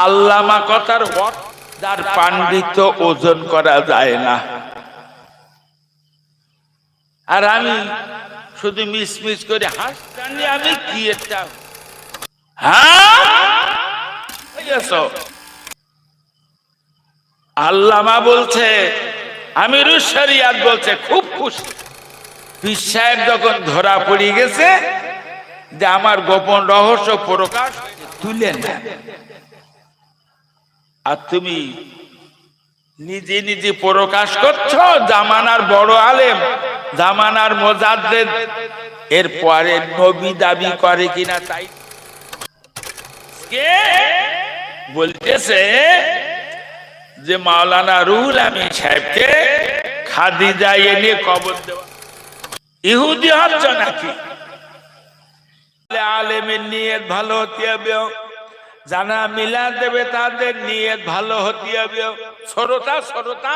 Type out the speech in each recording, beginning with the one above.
আল্লামা কথার যার পাণ্ডিত্য ওজন করা যায় না। আর আমি শুধু মিস মিস করে হাসতানি, আমি কি একটা আল্লামা বলছে, আমিরুশ শরিয়াত বলছে খুব খুশি। পীর সাহেব যখন ধরা পড়ে গেছে যে আমার গোপন রহস্য প্রকাশ তুলে না, আর তুমি নিজে নিজে প্রকাশ করছো, জামানার বড় আলেম, জামানার মুজাদ্দিদ, এরপরে নবী দাবি করে কিনা তাই কে বলতেছে যে মাওলানা রুহুল আমিন সাহেবকে খাদিজা এনে কবর দেওয়া ইহুদি হচ্ছে নাকি? আলেমের নিয়ত ভালো হতে হবে, জানা মিলা দেবে তাদের নিয়ত ভালো হতে হবে। সরতা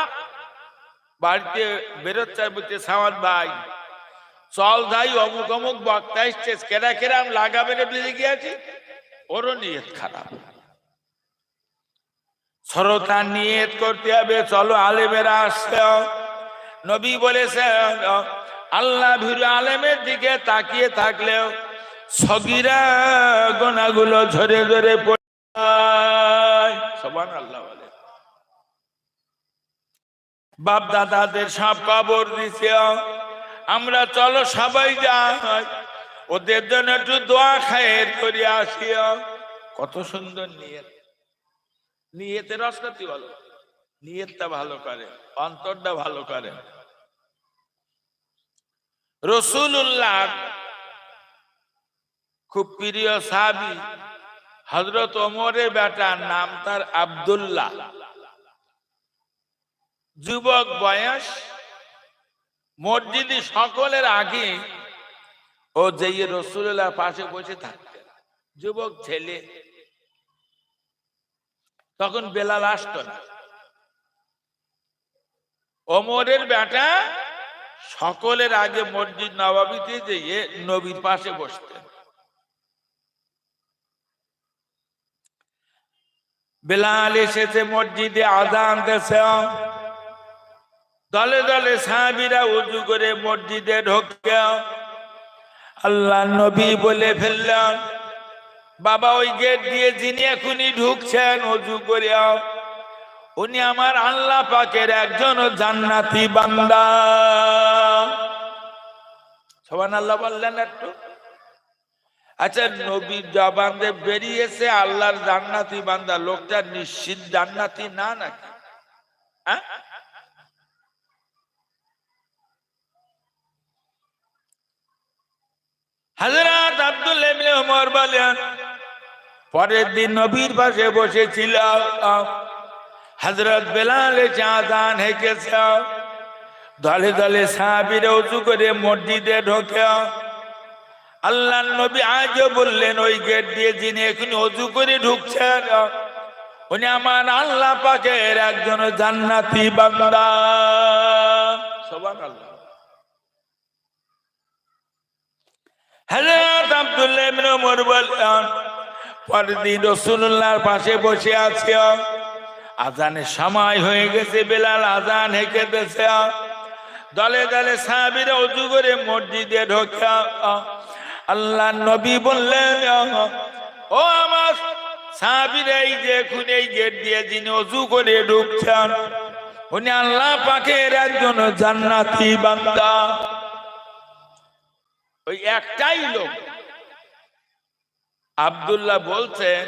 বাড়িতে বেরোচ্ছে, বলছে সামাদ ভাই চল যাই, অমুক অমুক বক্তা এসছে, কেরা কেরাম লাগাবে রে, বুঝে গিয়েছি ওরও নিয়ত খারাপ। সরতা নিয়ত করতে হবে, চলো আলেমেরা আসছে। নবী বলেছে আল্লাহ ভীরু আলেমের দিকে তাকিয়ে থাকলেও সগীরা গোনাগুলো ঝরে ঝরে পড়ে। সুবহানাল্লাহ বলে। বাপ দাদাদের সব কবর দিছে, আমরা চলো সবাই যাই, ওদের জন্য একটু দোয়া খায়ের করে আসি। কত সুন্দর নিয়ত। নিয়তের রসগতি বলো, নিয়তটা ভালো করে, অন্তরটা ভালো করে। রাসূলুল্লাহ খুব প্রিয় সাহাবী হযরত ওমরের বেটা, নাম তার আব্দুল্লাহ, যুবক বয়স, মসজিদে সকলের আগে ও যেয়ে রাসূলুল্লাহ পাশে বসে থাকতেন, যুবক ছেলে। তখন বেলাল আসতো না। ওমরের বেটা সকলের আগে মসজিদ নববীতে যেয়ে নবীর পাশে বসতেন। বেলাল এসেছে মসজিদে, আযান দিয়েছে, দলে দলে সাহাবীরা ওযু করে মসজিদে ঢোকে। আল্লাহ নবী বলে ফেললেন, বাবা ওই গেট দিয়ে যিনি এখনই ঢুকছেন ওযু করে, উনি আমার আল্লাহ পাকের একজন জান্নাতি বান্দা। সুবহানাল্লাহ বললেন একটু। আচ্ছা, নবীর জবানে বেরিয়েছে আল্লাহর জান্নাতি বান্দা, লোকটা নিশ্চিত জান্নাতি না নাকি? হযরত আব্দুল্লাহ ইবনে ওমর বলেন, পরের দিন নবীর পাশে বসেছিল, হযরত বেলাল আযান হেঁকেছে, দলে দলে সাহাবীরা ওযু করে মসজিদে ঢোকে। আল্লাহর নবী আজও বললেন, ওই গেট দিয়ে যিনি এখন ওযু করে ঢুকছেন উনি আমার আল্লাহ পাকের একজন জান্নাতি বান্দা। সুবহানাল্লাহ। হযরত আব্দুল্লাহ ইবনে ওমর বলেন, পরের দিন রাসূলুল্লাহর পাশে বসে আছে, আযানের সময় হয়ে গেছে, বেলাল আযান হেঁকে দিয়েছে, দলে দলে সাহাবীরা ওযু করে মসজিদে ঢোকে। আল্লাহর নবী বললেন, ও আমার সাহাবীরা, এই যে এখন এই গেট দিয়ে যিনি ওযু করে ঢুকছেন উনি আল্লাহ পাকের একজন জান্নাতি বান্দা। ওই একটাই লোক। আব্দুল্লাহ বলছেন,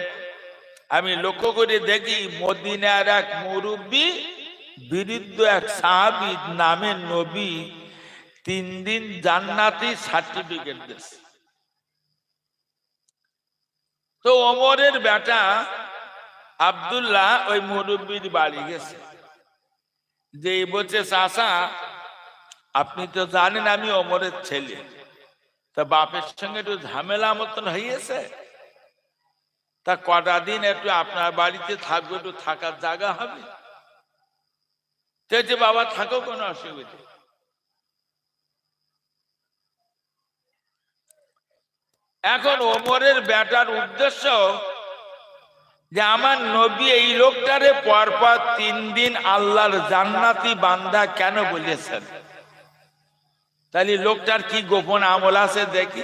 আমি লক্ষ্য করে দেখি মদিনার এক মুরব্বী বিরুদ্ধ এক সাহাবী নামের নবী 3 দিন জান্নাতি সার্টিফিকেট দিয়েছে। তো ওমরের বেটা আব্দুল্লাহ ওই মুরব্বীর বাড়ি গেছে, যে বলছে, চাচা আপনি তো জানেন আমি ওমরের ছেলে, তা বাপের সঙ্গে একটু ঝামেলা মতন হয়েছে, তা কটা দিন একটু আপনার বাড়িতে থাকবো, একটু থাকার জায়গা হবে? যে বাবা থাকো, কোনো অসুবিধা। এখন ওমরের বেটার উদ্দেশ্য যে আমার নবী এই লোকটারে পরপর 3 দিন আল্লাহর জান্নাতি বান্দা কেন বলেছেন? তাহলে লোকটার কি গোপন আমল আছে দেখি।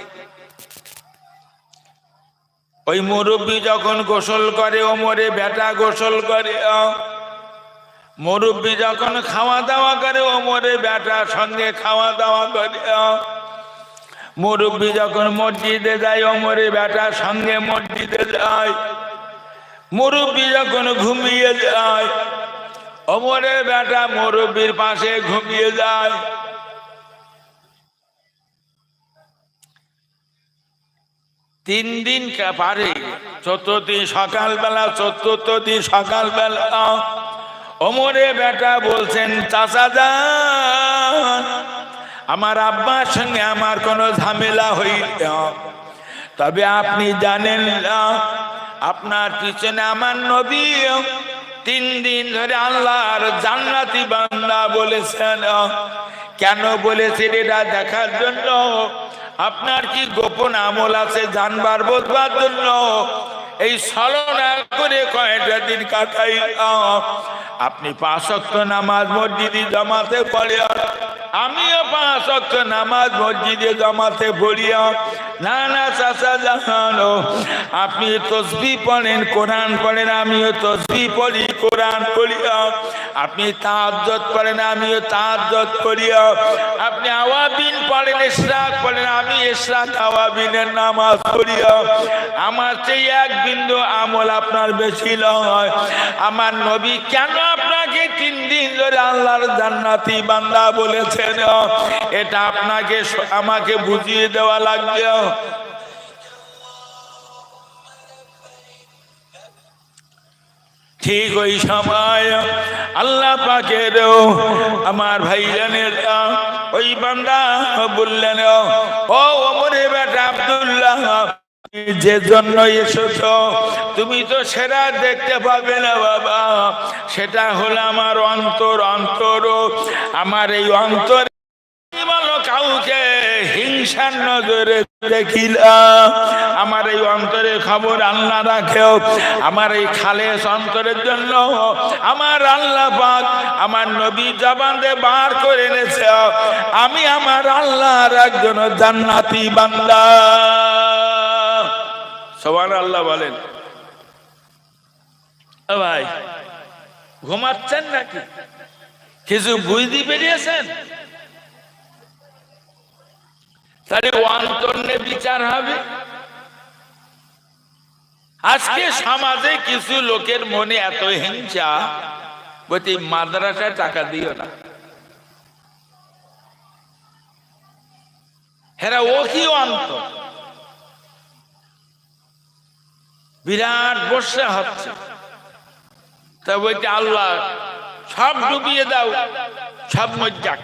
ওই মুরব্বী যখন গোসল করে, ওমরে বেটা গোসল করে। মুরব্বী যখন খাওয়া দাওয়া করে, ওমরে বেটার সঙ্গে খাওয়া দাওয়া করে। মুরব্বী যখন মসজিদে যায়, ওমরে বেটার সঙ্গে মসজিদে যায়। মুরব্বী যখন ঘুমিয়ে যায়, ওমরের বেটা মুরব্বীর পাশে ঘুমিয়ে যায়। 3 দিন পারে, 4 দিন সকালবেলা, 4th দিন সকালবেলা ওমরে বেটা বলছেন, চাচা যান, আমার আব্বার সঙ্গে আমার কোনো ঝামেলা হইল, তবে আপনি জানেন না আপনার পিছনে আমার নবী 3 দিন ধরে আল্লাহর জান্নাতি বান্দা বলেছেন। কেন বলেছেন এটা দেখার জন্য। আপনার কি গোপন আমল আছে জানবার বোঝবার জন্য এই ছলনা করে কয়েকটা দিন কাটাই। আপনি 5 ওয়াক্ত নামাজ মসজিদে জামাতে পড়ে, আমিও 5 ওয়াক্ত নামাজ মসজিদে জামাতে পড়ি। না না চাচা জানো, আপনি তসবিহ পড়েন, কোরআন পড়েন, আমিও তসবিহ পড়ি, কোরআন পড়ি। আপনি তাহাজ্জুদ পড়েন, আমিও তাহাজ্জুদ পড়ি। আপনি আওয়াবিন পড়েন, ইশরাক পড়েন, আমি ইশরাক আওয়াবিনের নামাজ পড়ি। আমার চেয়ে 1 বিন্দু আমল আপনার বেশি নয়। আমার নবী কেন আপনাকে 3 দিন ধরে আল্লাহর জান্নাতি বান্দা বলেছেন, এটা আপনাকে আমাকে বুঝিয়ে দেওয়া লাগবে। ঠিক ওই সময় আল্লাহ পাকের আমার ভাইজানের ওই বান্দা বললেন, ও ওমরে বেটা আব্দুল্লাহ, যে জন্য এসেছো তুমি তো সেটা দেখতে পাবে না বাবা। সেটা হলো আমার অন্তর। আমার এই অন্তর কাউকে হিংসার নজরে দেখিলাম। আমার এই অন্তরের খবর আল্লাহ রাখেও। আমার এই খালেস অন্তরের জন্য আমার আল্লাহ পাক আমার নবী জবান দিয়ে বার করে এনেছে, আমি আমার আল্লাহর একজন জান্নাতি বান্দা। সুবহানাল্লাহ বলেন। ও ভাই, ঘুমাচ্ছেন নাকি? কিছু বুঝতে পেরেছেন? তাহলে অন্তর নিয়ে বিচার হবে। আজকে সমাজে কিছু লোকের মনে এত হিংসা, বলতে মাদ্রাসায় টাকা দিও না, হেরা ও কি অন্তর। বিরাট বর্ষা হচ্ছে, তা বলতে আল্লাহ সব ডুবিয়ে দাও, সব মজ্জাক।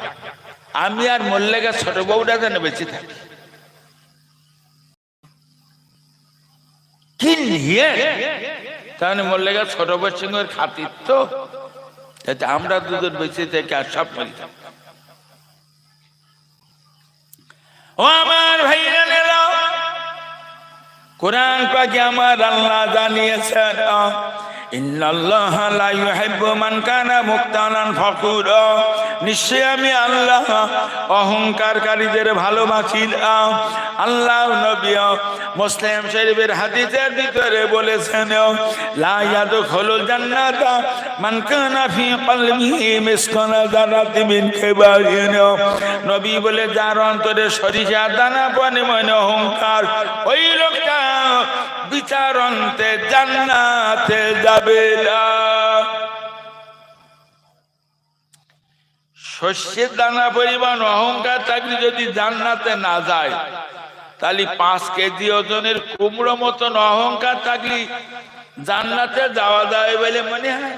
আমি আর মোল্লেগা ছোট বউটা যেন বেঁচে থাকি। কি নিয়ে তাহলে মোল্লেগা ছোট বউর সঙ্গে খাতির, তো আমরা দুজন বেঁচে থেকে আর সব মরি। ও আমার ভাইরা, কোরআন পাকে আমার আল্লাহ জানিয়েছেন, ইন্নাল্লাহা লা ইউহিব্বু মান কানা মুখতালান ফাকুরা, নিশ্চয় আমি আল্লাহ অহংকারকারীদের ভালোবাসি না। আল্লাহ নবী মুসলিম শরীফের হাদিসের ভিতরে বলেছেন, লা ইয়াদখুলুল জান্নাতা মান কানা ফি কলবিহি মিসকালা যারাতিন মিন কিবারিন। নবী বলে, যার অন্তরে সরিষার দানা পরিমাণ অহংকার, ওই লোকটা বিচারন্তে জান্নাতে যাবে না। শস্যের দানা পরিমাণ অহংকার থাকলে যদি জান্নাতে না যায়, তাহলে 5 কেজি ওজনের কুমড়ো মতন অহংকার থাকলে জান্নাতে যাওয়া যায় বলে মনে হয়?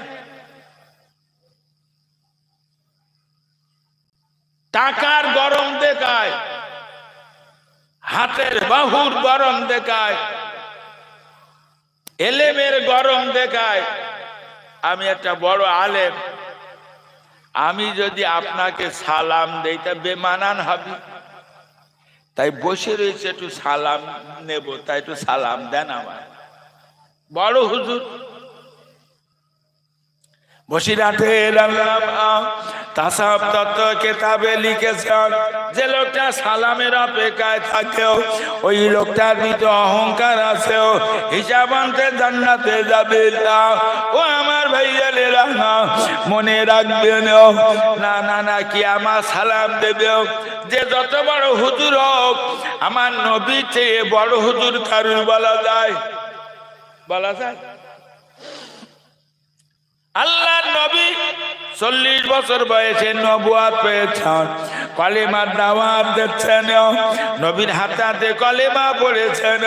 টাকার গরম দেখায়, হাতের বাহুর গরম দেখায়, এলেমের গরম দেখায়। আমি একটা বড় আলেম, আমি যদি আপনাকে সালাম দেই তা বেমানান হবে, তাই বসে রয়েছে একটু সালাম নেব, তাই একটু সালাম দেন। আমার বড় হুজুর বসিরহাটের আল্লামা তাসাউফ তত্ত্ব কিতাবে লিখেছেন, যে লোকটা সালামের অপেক্ষায় থাকে ওই লোকটার ভিতরে অহংকার আছে, হিসাব আনতে জান্নাতে যাবে না। ও আমার ভাইয়ালেরা, মনে রাখবেন, না না না কি আমার সালাম দেবে যে যত বড় হুজুর হোক, আমার নবীর চেয়ে বড় হুজুর কারুর বলা যায়? বলা যায়? আল্লাহর নবী 40 বছর বয়সে নবুয়ত পেয়েছেন, কলেমার দাওয়াত দিচ্ছেন, নবীর হাতে কলেমা পড়েছেন।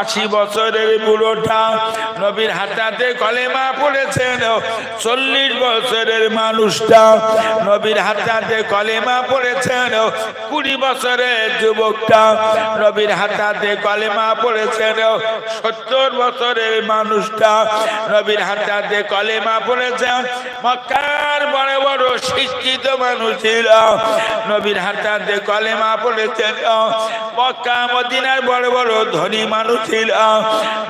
80 বছরের বুড়োটা নবীর হাতে কলেমা পড়েছেন। 40 বছরের মানুষটা নবীর হাতে কলেমা পড়েছেন। 20 বছরের যুবকটা নবীর হাতে কলেমা পড়েছেন। 70 বছরের মানুষটা নবীর হাতে কলেমা পড়েছেন। মক্কার বড় বড় শিক্ষিত মানুষ ছিল, নবীর হাতে কলেমা পড়েছেন। মক্কা মদিনার বড় বড় ধনী মানুষ ছিল,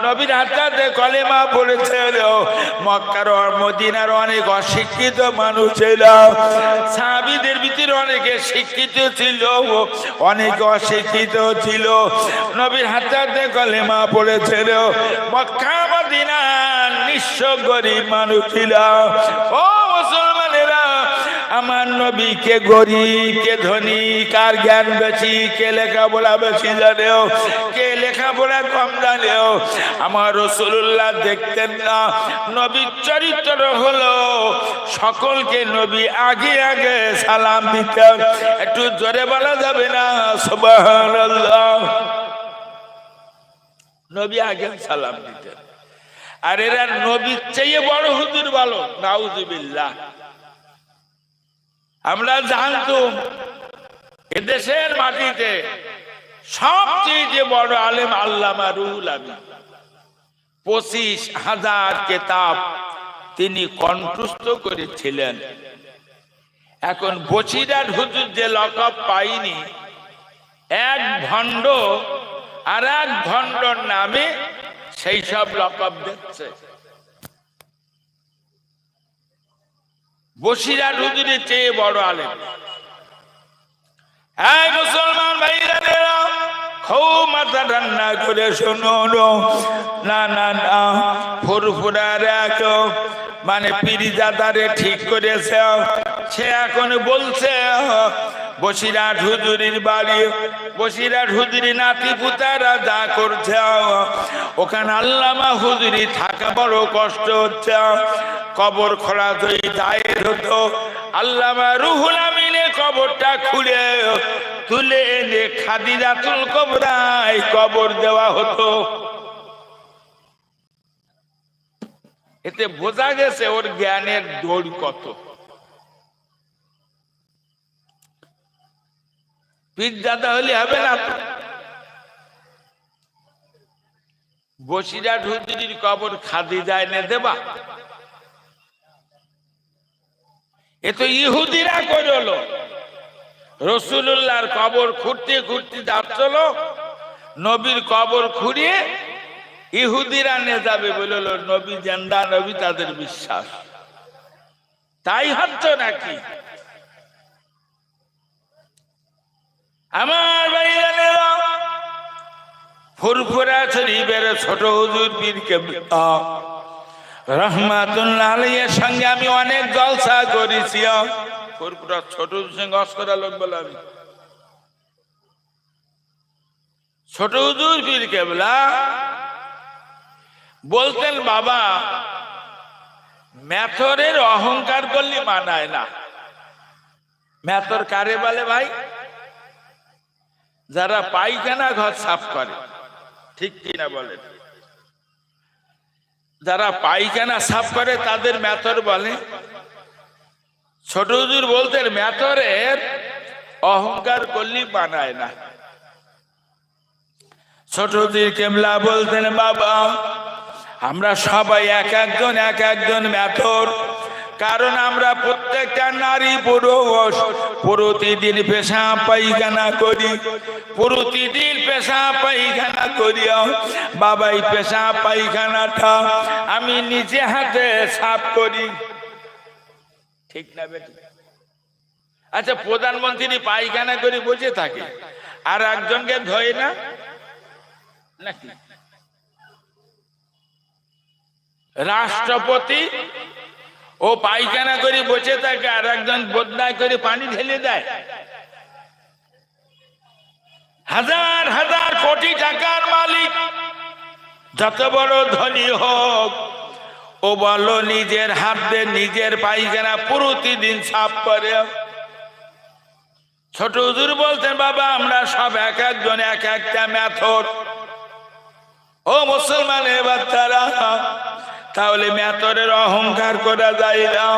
নবীর হাতে কলেমা পড়েছেন। মক্কার মদিনার অনেক অশিক্ষিত মানুষ ছিল, সাহাবীদের ভিতরে অনেকে শিক্ষিত ছিল, অনেকে অশিক্ষিত ছিল, নবীর হাতে কলেমা পড়েছেন। মক্কা মদিনার নিঃস্ব গরিব মানুষ ছিল। ও মুসলমানেরা, আমার নবী কে গরিব কে ধনী, কার জ্ঞান বেশি, কে লেখাপড়া বেশি জানে, কে লেখাপড়া কম জানে, আমার রাসূলুল্লাহ দেখতেন না। নবীর চরিত্র হলো সকলকে নবী আগে আগে সালাম দিতেন। একটু জোরে বলা যাবে না সুবহানাল্লাহ? নবী আগে সালাম দিতেন। আর এরা নবীর চেয়ে বড় হুজুর বলো, নাউজুবিল্লাহ। আমরা জানতাম এদেশের মাটিতে সবচেয়ে বড় আলেম আল্লামা রুহুল আমিন। 25,000 কিতাব তিনি কণ্ঠস্থ করেছিলেন। এখন বসিরহাট হুজুর যে লকব পাইনি, এক ভণ্ড আর এক ভণ্ডর নামে সেই সব লকব দিচ্ছে। বসিরহাট হুজুরের চেয়ে বড় আলেম। এই মুসলমান ভাইরা, খুব মাথা ঠান্ডা করে শোনো, না না না, ফুরফুরার এক মানে পীরজাদারে ঠিক করেছে, সে এখন বলছে বসিরহাট হুজুরির বাড়ি, বসিরহাট হুজুরি নাতি পুতারা যা করছে, ওখানে আল্লামা হুজুরি থাকা বড় কষ্ট হচ্ছে। কবর খোলা যদি দায়ের হতো, আল্লামা রুহুল আমিনের কবরটা খুলে তুলে এনে খাদিজাতুল কুবরায় কবর দেওয়া হতো। এতে বোঝা গেছে ওর জ্ঞানের দৌড় কত। পীরজাদা হলে হবে না। বসিরহাট হুজুরির কবর খাদিজা এনে দেবা, এ তো ইহুদিরা করল। রাসূলুল্লাহর কবর খুঁড়তে খুঁড়তে যাচ্ছিল, নবীর কবর খুঁড়িয়ে ইহুদিরা নিয়ে যাবে বলল। নবী জিন্দা, নবী তাদের বিশ্বাস। তাই হচ্ছে নাকি? আমার ভাইরা, ফুরফুরা শরীফের ছোট হুজুর পীর কেবলা রহমাতুল্লাহ আলাইহির সঙ্গে আমি অনেক জলসা করেছি। ফুরফুরা ছোট হুজুর সঙ্গে অস্করা লোক বলে আমি। ছোট হুজুর পীর কেবলা বলতেন, বাবা মেথরের অহংকার করলে মানায় না। মেথর কারে বলে ভাই? যারা পায়খানা ঘর সাফ করে, ঠিক কিনা বলেন? যারা পায়খানা সাফ করে তাদের মেথর বলে। ছোট হুজুর বলতেন মেথরের অহংকার করলে মানায় না। ছোট হুজুর কেবলা বলতেন, বাবা আমরা সবাই এক একজন মেথর, কারণ আমরা প্রত্যেকটা নারী পুরুষ প্রতিদিন পেশাব পায়খানা করি, প্রতিদিন পেশাব পায়খানা করি। বাবাই পেশাব পায়খানাটা আমি নিজে হাতে সাফ করি। ঠিক না বেটি? আচ্ছা, প্রধানমন্ত্রী পায়খানা করে বসে থাকে আর একজনকে ধোয় না নাকি? রাষ্ট্রপতি ও পায়খানা করে বসে থাকে আর একজন বদনায় করে পানি ঢেলে দেয়। হাজার হাজার কোটি টাকার মালিক যত বড় ধনী হোক, ও বলো নিজের হাত দিয়ে নিজের পায়খানা প্রতিদিন সাফ করে। ছোট হুজুর বলতেন, বাবা আমরা সব এক একজন এক একটা মেথড। ও মুসলমানের বাচ্চারা, তাহলে মেথডের অহংকার করা যায় না।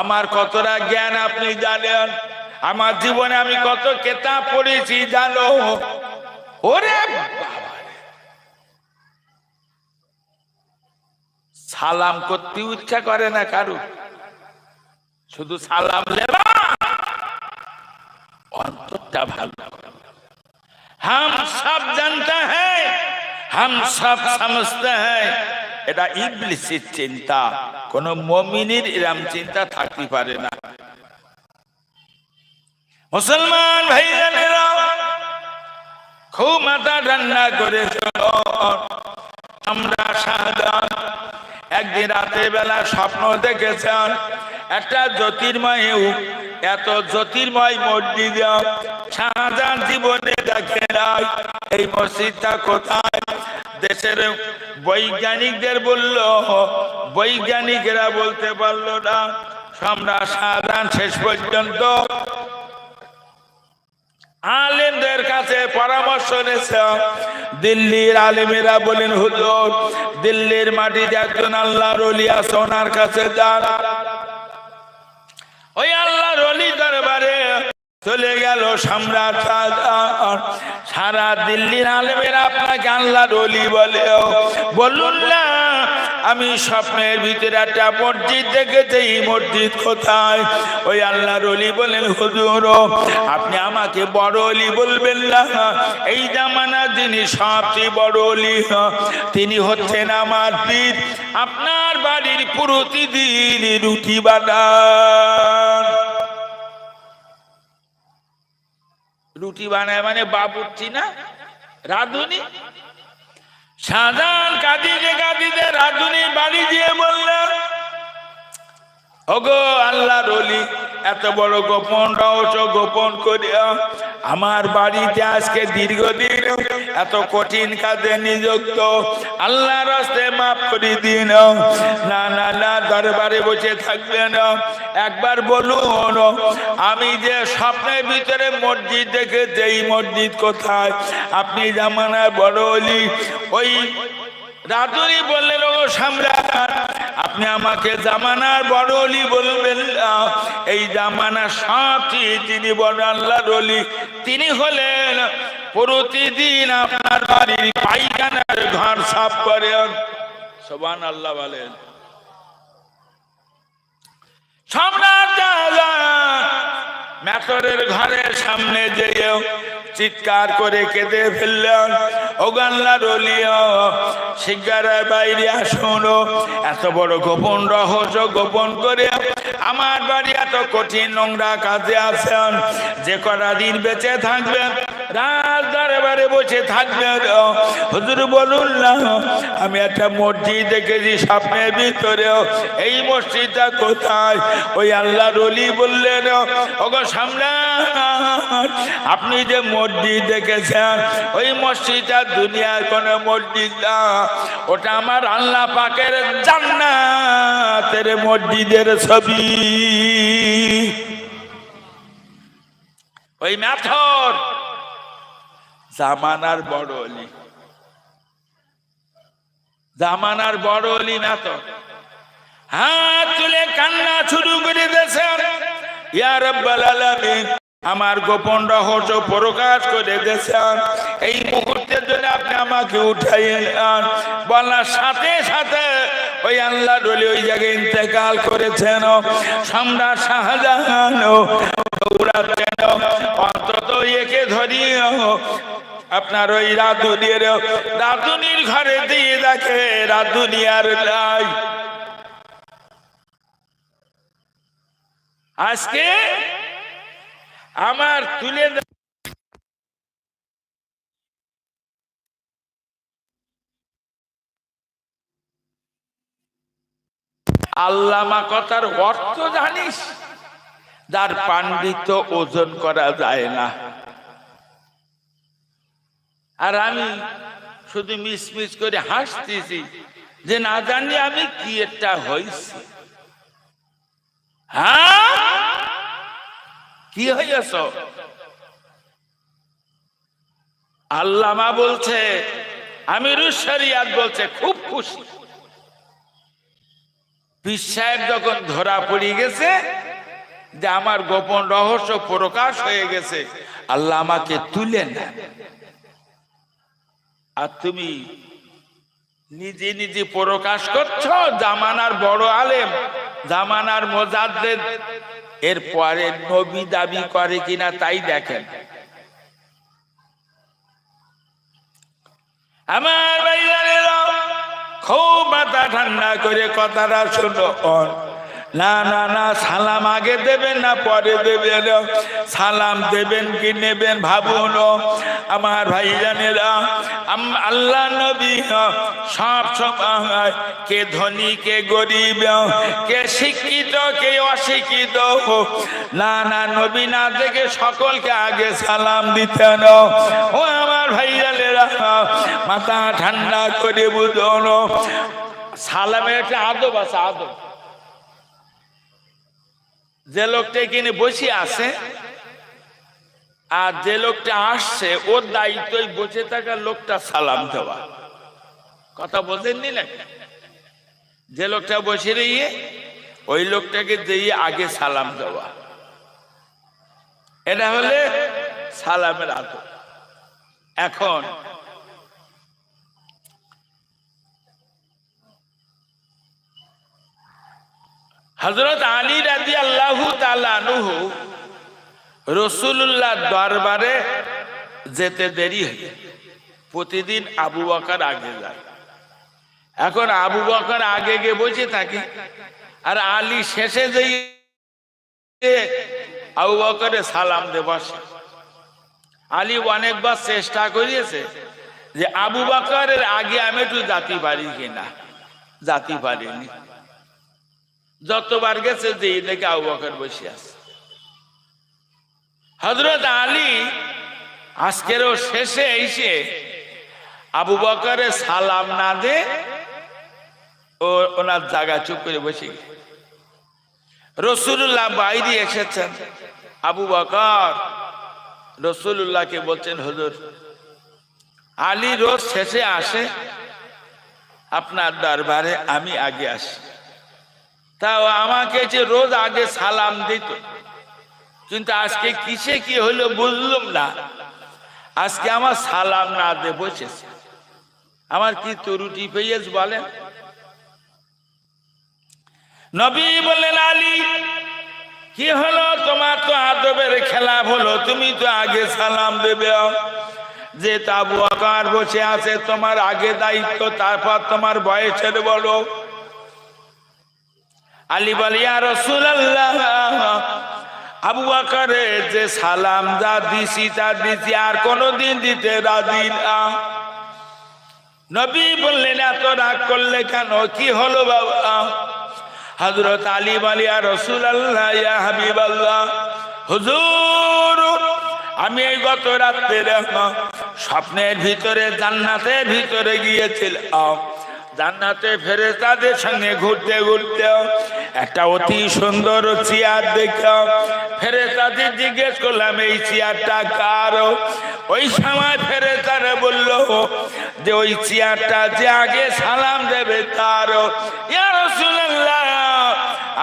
আমার কতটা জ্ঞান আপনি জানেন, আমার জীবনে আমি কত কিতাব পড়েছি জানো। ওরে সালাম করতে ইচ্ছা করে না কারু, শুধু সালাম লেবা অন্তরটা ভালো। हम सब जानते हैं, हम सब समझते हैं। এটা ইবলিসের চিন্তা, কোন মুমিনের এরকম চিন্তা থাকতে পারে না। মুসলমান ভাইজানেরা, খুব মাথা ঠান্ডা করে চলো। আমরা শাহজাহান একদিন রাতের বেলা স্বপ্ন দেখেছেন, একটা জ্যোতির্ময়, এত জ্যোতির্ময় মসজিদ শাহজাহান জীবনে দেখে নাই। এই মসজিদটা কোথায়? দেশের বৈজ্ঞানিকদের বলল, বৈজ্ঞানিকেরা বলতে পারলো না। সম্রাট শাহজাহান শেষ পর্যন্ত আলেমদের কাছে পরামর্শ নিয়েছে। দিল্লির আলেমেরা বলেন, হুজুর দিল্লির মাটিতে একজন আল্লাহর ওলি আছে, ওনার কাছে যান। ওই আল্লাহর ওলি দরবারে চলে গেল সম্রাট শাহজাহান। সারা দিল্লির আলেমেরা আপনাকে আল্লাহর ওলি বলে। বলুন না, আমি স্বপ্নের ভিতরে একটা মসজিদ দেখেছি, এই মসজিদ কোথায়? ওই আল্লাহর ওলি বলেন, হুজুর আপনি আমাকে বড় ওলি বলবেন না। এই জামানার যিনি সবচেয়ে বড় ওলি, তিনি হচ্ছেন আমার পীর। আপনার বাড়ির প্রতিদিন রুটি বানান। রুটি বানায় মানে বাবুর্চি না, রাঁধুনি। শাহজাহান কাঁদিতে কাঁদিতে রাঁধুনির বাড়ি দিয়ে বললেন, ওগো আল্লাহর ওলি, এত বড় গোপন রহস্য গোপন করিয়া আমার বাড়িতে আজকে দীর্ঘদিন এত কঠিন কাজে নিযুক্ত, আল্লাহর রাস্তে মাফ করে দিন। না না না, দরবারে বসে থাকবেন, একবার বলুন আমি যে স্বপ্নের ভিতরে মসজিদ দেখেছি, এই মসজিদ কোথায়? আপনি জামানায় বড় ওলি। ওই রাধুনি বললেন, ও সম্রাট আপনি আমাকে জামানার বড় ওলি বলবেন না। এই জামানার সবচেয়ে যিনি বড় আল্লাহর ওলি, তিনি হলেন প্রতিদিন আপনার বাড়ির পায়খানার ঘর সাফ করেন। সুবহানাল্লাহ বলেন। সম্রাট শাহজাহান মেথরের ঘরের সামনে যেয়েও চিৎকার করে কেঁদে ফেললেন, ও আল্লাহর ওলি শিগগির বাইরে আসুন। এত বড় গোপন রহস্য গোপন করে আমার বাড়ি এত কঠিন নোংরা কাজে আছেন, যে কটা দিন বেঁচে থাকবেন রাজ দরবারে বসে থাকবেন। হুজুর বলুন না, আমি একটা মসজিদ দেখেছি স্বপ্নের ভিতরেও, এই মসজিদটা কোথায়? ওই আল্লাহর ওলি বললেন, ওগো সম্রাট আপনি যে মসজিদ দেখেছেন, ওই মসজিদটা দুনিয়ার কোন মসজিদ না, ওটা আমার আল্লাহ পাকের জান্নাতের মসজিদের ছবি। ওই মেথর জামানার বড় ওলি, জামানার বড় ওলি মেথর হাত তুলে কান্না শুরু করে দিয়েছেন, ইয়া রাব্বাল আলামিন আমার গোপন রহস্য প্রকাশ করে দিয়েছেন। এই মুহূর্তের জন্য আপনি আমাকে উঠাইয়ে নেন। বলার সাথে সাথে ওই আল্লাহর ওলি ওই জায়গায় ইন্তেকাল করেছেন। সম্রাট শাহজাহান দৌড়াচ্ছেন, অন্তত একে ধরিয়ে আপনার ওই রাধুনির ঘরে দিয়ে দেখে রাধুনি আর নাই। আজকে আমার তুলে আল্লামা কথার অর্থ জানিস? যার পাণ্ডিত্য ওজন করা যায় না। আর আমি শুধু মিসমিস করে হাসতেছি যে না জানি আমি কি একটা হয়েছি। হ্যাঁ, কি হইয়াছ? আল্লামা বলছে, আমিরুশ শরিয়াত বলছে খুব খুশি। পীর সাহেব যখন ধরা পড়ে গেছে যে আমার গোপন রহস্য প্রকাশ হয়ে গেছে, আল্লাহ আমাকে তুলে নেন। আর তুমি নিজে নিজে প্রকাশ করছো জামানার বড় আলেম, জামানার মুজাদ্দিদ, এরপরে নবী দাবি করে কিনা তাই দেখেন। আমার ভাইরা খুব মাথা ঠান্ডা করে কথাটা শুনো। না না না, সালাম আগে দেবেন না পরে দেবেন? সালাম দেবেন কি নেবেন ভাবুন। আমার ভাইজানেরা, আল্লাহ নবী সব সময় কে ধনী কে গরিব, কে শিক্ষিত কে অশিক্ষিত, না না, নবী না দেখে সকলকে আগে সালাম দিতেন। ও আমার ভাইজানেরা, মাথা ঠান্ডা করে বুঝুন, সালামের একটা আদব আছে, আদব। যে লোকটা কিনে বসে আছে আর যে লোকটা আসছে, ওর দায়িত্বই বসে থাকা লোকটা সালাম দেওয়া। কথা বোঝেননি না? যে লোকটা বসে রইয়ে ওই লোকটাকে দিয়ে আগে সালাম দেওয়া, এটা হলে সালামের আদব। এখন হযরত আলী রাদিয়াল্লাহু তাআলা আনহু রাসূলুল্লাহ দরবারে যেতে দেরি হয়, প্রতিদিন আবু বকর আগে যায়। এখন আবু বকর আগে গিয়ে বসে থাকে আর আলী শেষে যেয়ে আবু বকরে সালাম দিয়ে বসে। আলী অনেকবার চেষ্টা করিয়েছে যে আবু বকরের আগে আমি একটু যেতে পারি কিনা, যেতে পারিনি। যতবার গেছে যে দেখে আবু বকর বসে আছে। হযরত আলী আজকেরও শেষে এসে আবু বকরের সালাম না দে ও ওনার জায়গা চুপ করে বসে গেছে। রাসূলুল্লাহ বাইরে এসেছেন, আবু বকর রাসূলুল্লাহকে বলছেন, হুজুর আলী রোজ শেষে আসে আপনার দরবারে, আমি আগে আসি। তাও আমাকে যে রোজ আগে সালাম দিত, কিন্তু আজকে কিসে কি হলো বুঝলাম না। আজকে আমার সালাম না দে বসেছে, আমার কি ত্রুটি পেয়েছে বলেন? নবী বললেন, আলী কি হলো? তোমার তো আদবের খেলাপ হলো, তুমি তো আগে সালাম দেবে। যে আবু বকর বসে আছে, তোমার আগে দায়িত্ব, তারপর তোমার বয়সের বড়। আলী বলে, ইয়া রাসূলুল্লাহ, আবু বকরে যে সালাম যা দিছি তা দিছি, আর কোনদিন দিতে রাজি না। নবী বললেন, এত রাগ করলে কেন? কি হলো বাবা? হযরত আলী বলে, ইয়া রাসূলুল্লাহ, ইয়া হাবিবাল্লাহ, হুজুর আমি এই গত রাতে স্বপ্নের ভিতরে জান্নাতের ভিতরে গিয়েছিলাম। জান্নাতে ফেরেশতাদের সঙ্গে ঘুরতে ঘুরতে একটা অতি সুন্দর চেয়ার দেখলাম। ফেরেশতাদের জিজ্ঞেস করলাম, এই চেয়ারটা কার? ওই সময় ফেরেশতারা বলল যে ওই চেয়ারটা যে আগে সালাম দেবে তার। ইয়া রাসূলুল্লাহ,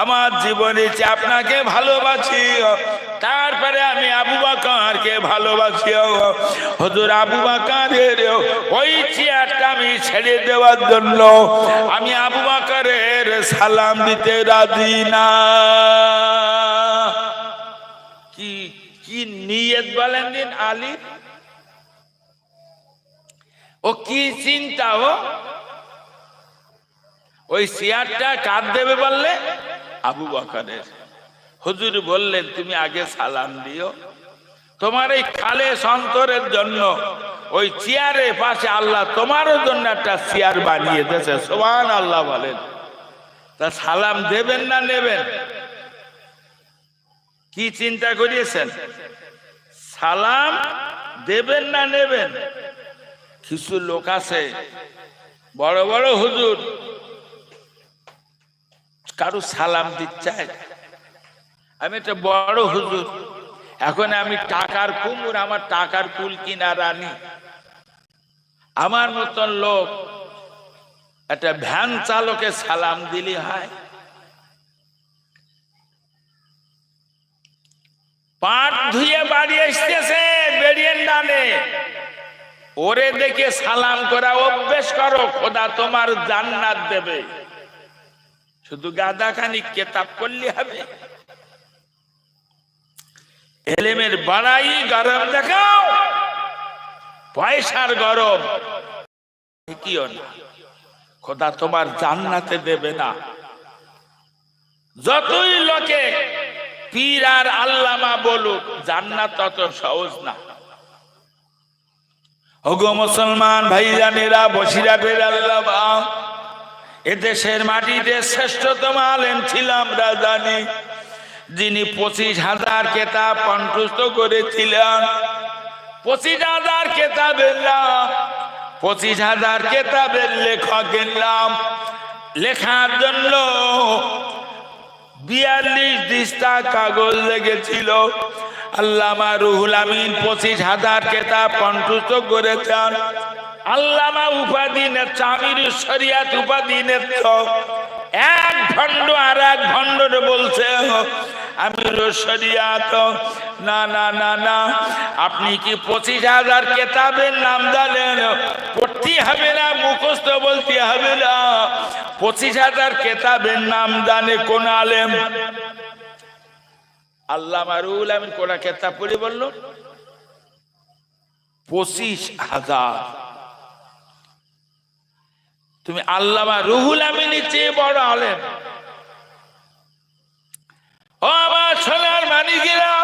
আমার জীবনে যে আপনাকে ভালোবাসি, তারপরে আমি আবু বকরকে ভালোবাসি। হুজুর আবু বকরের ওই চেয়ারটা আমি ছেড়ে দেওয়ার জন্য আমি আবু বকরের সালাম দিতে রাজি না। কি কি নিয়ত বলেন দিন আলী, ও কি চিন্তা! ওই চেয়ারটা কার দেবে বললে? আবু বকরের। হুজুর বললেন তুমি আগে সালাম দিও, তোমার এই খালেস অন্তরের জন্য ওই চেয়ারের পাশে আল্লাহ তোমারও জন্য একটা চেয়ার বানিয়ে দিয়েছে। সুবহানাল্লাহ বলেন। তা সালাম দেবেন না নেবেন? কি চিন্তা করিয়েছেন? সালাম দেবেন না নেবেন? কিছু লোক আছে বড় বড় হুজুর, কারো সালাম দিতে চায়। আমি একটা বড় হুজুর, এখন আমি টাকার কুমুর, আমার টাকার কুল কিনা রানী। আমার মতন লোক একটা ভ্যান চালকে সালাম দিলি হয়? পাট ধুয়ে বাড়ি আসতেছে বেরিয়ে ডানে, ওরে দেখে সালাম করা অভ্যেস করো, খোদা তোমার জান্নাত দেবে। শুধু গাদাখানি কেতাব করলে হবে? এলেমের বাড়াই গরম দেখাও, পয়সার গরম কিও না, খোদা তোমার জান্নাতে দেবে না। যতই লোকে পীর আর আল্লামা বলুক, জান্নাত তত সহজ না। ওগো মুসলমান ভাইজানেরা, বসিরহাটের আল্লামা, এদেশের মাটিতে শ্রেষ্ঠতম আলেম ছিলাম আমরা জানি, যিনি 25,000 কেতাব কণ্ঠস্থ করেছিলেন। 25,000 কেতাবের নাম, 25,000 কেতাবের লেখকের নাম লেখার জন্য 42 দিস্তা কাগজ লেগেছিল। আল্লামা রুহুল আমিন 25,000 কেতাব কণ্ঠস্থ করেছেন। আল্লামা উপাধি নেতা, আমির শরিয়াত উপাধি নেতা। এক ভণ্ড আর এক ভণ্ডরে বলছে আমির শরিয়াত। না না না না, আপনি কি 25,000 কেতাবের নাম জানেন? পড়তে হবে না, মুখস্থ বলতে হবে না। 25,000 কেতাবের নাম জানে কোন আলেম? আল্লামা রুহুল আমিন কোন কেতাব পড়ে বলল? 25,000। তুমি আল্লামা রুহুল আমিনের চেয়ে বড় আলেম? ও আমার সোনার মানিকেরা,